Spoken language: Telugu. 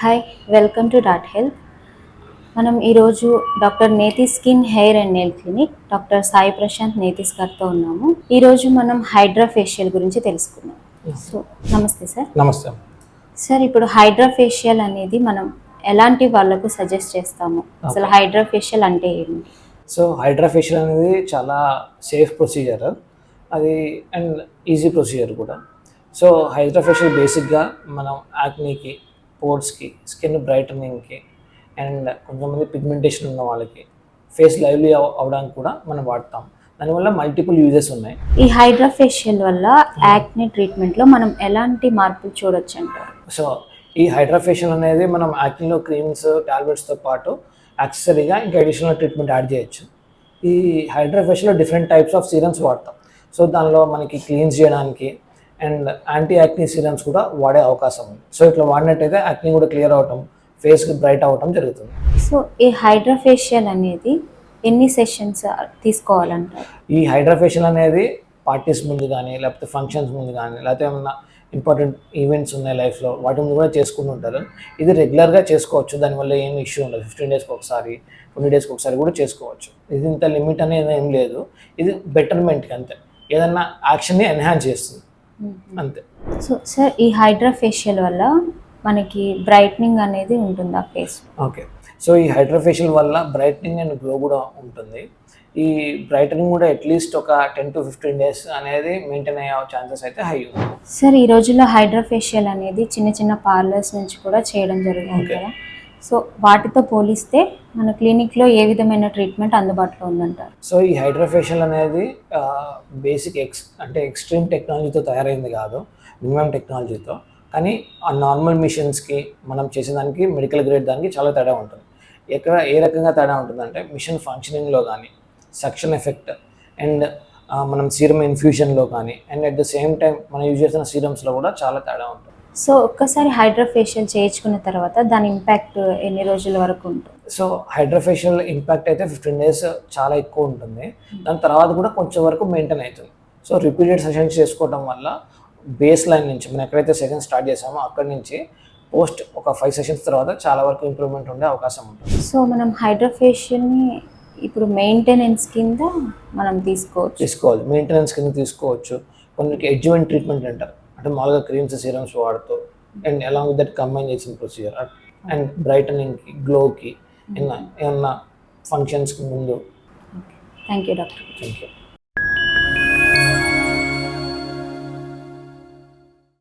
Hi, welcome to dot health. మనం ఈరోజు doctor Neti skin hair and nail clinic doctor Sai Prashant Netis గారితో ఉన్నాము. ఈరోజు మనం హైడ్రా ఫేషియల్ గురించి తెలుసుకుందాం. సో నమస్తే సార్. నమస్తే సార్, ఇప్పుడు హైడ్రా ఫేషియల్ అనేది మనం ఎలాంటి వాళ్ళకు సజెస్ట్ చేస్తాము? అసలు హైడ్రా ఫేషియల్ అంటే ఏంటి? సో హైడ్రా ఫేషియల్ అనేది చాలా సేఫ్ ప్రొసీజర్, అది అండ్ ఈజీ ప్రొసీజర్ కూడా. సో హైడ్రా ఫేషియల్ బేసిక్గా మనం యాక్నీకి, పోర్స్కి, స్కిన్ బ్రైటనింగ్కి అండ్ కొంతమంది పిగ్మెంటేషన్ ఉన్న వాళ్ళకి ఫేస్ లైవ్లీ అవడానికి కూడా మనం వాడతాం. దానివల్ల మల్టిపుల్ యూజెస్ ఉన్నాయి. ఈ హైడ్రా ఫేషియల్ వల్ల యాక్నీ ట్రీట్మెంట్లో మనం ఎలాంటి మార్పులు చూడొచ్చు అంటారు? సో ఈ హైడ్రా ఫేషియల్ అనేది మనం యాక్నీలో క్రీమ్స్, టాబ్లెట్స్తో పాటు యాక్సెసరీగా ఇంకా అడిషనల్ ట్రీట్మెంట్ యాడ్ చేయొచ్చు. ఈ హైడ్రా ఫేషియల్లో డిఫరెంట్ టైప్స్ ఆఫ్ సీరమ్స్ వాడతాం. సో దానిలో మనకి క్లీన్స్ చేయడానికి అండ్ యాంటీ యాక్నీ సీరమ్స్ కూడా వాడే అవకాశం ఉంది. సో ఇట్లా వాడినట్టయితే యాక్నీ కూడా క్లియర్ అవటం, ఫేస్కి బ్రైట్ అవటం జరుగుతుంది. సో ఈ హైడ్రా ఫేషియల్ అనేది ఎన్ని సెషన్స్ తీసుకోవాలంటారు? ఈ హైడ్రా ఫేషియల్ అనేది పార్టీస్ ముందు కానీ, లేకపోతే ఫంక్షన్స్ ముందు కానీ, లేకపోతే ఏమన్నా ఇంపార్టెంట్ ఈవెంట్స్ ఉన్నాయి లైఫ్లో, వాటి ముందు కూడా చేసుకుంటూ ఉంటారు. ఇది రెగ్యులర్గా చేసుకోవచ్చు, దానివల్ల ఏం ఇష్యూ ఉండదు. 15 డేస్కి ఒకసారి, 20 డేస్కి ఒకసారి కూడా చేసుకోవచ్చు. ఇది ఇంత లిమిట్ అనేది ఏం లేదు. ఇది బెటర్మెంట్కి అంతే, ఏదన్నా యాక్షన్ని ఎన్హాన్స్ చేస్తుంది అంతే. సో సార్, ఈ హైడ్రా ఫేషియల్ వల్ల మనకి బ్రైట్నింగ్ అనేది ఉంటుందా ఫేస్? ఓకే, సో ఈ హైడ్రా ఫేషియల్ వల్ల బ్రైట్నింగ్ అండ్ గ్లో కూడా ఉంటుంది. ఈ బ్రైటనింగ్ కూడా అట్లీస్ట్ ఒక 10 to 15 డేస్ అనేది మెయింటైన్ అయ్యే ఛాన్సెస్ అయితే హై ఉంది. సార్, ఈ రోజుల్లో హైడ్రా ఫేషియల్ అనేది చిన్న చిన్న పార్లర్స్ నుంచి కూడా చేయడం జరుగుతుంది కదా. సో వాటితో పోలిస్తే మన క్లినిక్లో ఏ విధమైన ట్రీట్మెంట్ అందుబాటులో ఉందంటారు? సో ఈ హైడ్రా ఫేషియల్ అనేది బేసిక్ అంటే ఎక్స్ట్రీమ్ టెక్నాలజీతో తయారైంది కాదు, మినిమం టెక్నాలజీతో. కానీ ఆ నార్మల్ మిషన్స్కి మనం చేసేదానికి, మెడికల్ గ్రేడ్ దానికి చాలా తేడా ఉంటుంది. ఏ రకంగా తేడా ఉంటుందంటే మిషన్ ఫంక్షనింగ్లో కానీ, సక్షన్ ఎఫెక్ట్ అండ్ మనం సీరం ఇన్ఫ్యూషన్లో కానీ, and at the same time మనం యూజ్ చేసిన సీరమ్స్లో కూడా చాలా తేడా ఉంటుంది. సో ఒక్కసారి హైడ్రా ఫేషియల్ చేయించుకున్న తర్వాత దాని ఇంపాక్ట్ ఎన్ని రోజుల వరకు ఉంటుంది? సో హైడ్రా ఫేషియల్ ఇంపాక్ట్ అయితే 15 డేస్ చాలా ఎక్కువ ఉంటుంది. దాని తర్వాత కూడా కొంచెం వరకు మెయింటైన్ అవుతుంది. సో రిపీటెడ్ సెషన్స్ చేసుకోవడం వల్ల బేస్ లైన్ నుంచి మనం ఎక్కడైతే సెషన్ స్టార్ట్ చేసామో అక్కడి నుంచి పోస్ట్ ఒక 5 సెషన్స్ తర్వాత చాలా వరకు ఇంప్రూవ్మెంట్ ఉండే అవకాశం ఉంటుంది. సో మనం హైడ్రా ఫేషియల్ని ఇప్పుడు మెయింటెనెన్స్ కింద మనం తీసుకోవాలి. మెయింటెనెన్స్ కింద తీసుకోవచ్చు. కొన్నికి ఎడ్జ్మెంట్ ట్రీట్మెంట్ అంటారు, అంటే మామూలుగా క్రీమ్స్, సీరమ్స్ వాడుతూ and along with that combine చేసిన ప్రొసీజర్ అండ్ బ్రైటనింగ్కి, గ్లోకి, ఏమన్నా ఫంక్షన్స్కి ముందు. Thank you doctor. Thank you.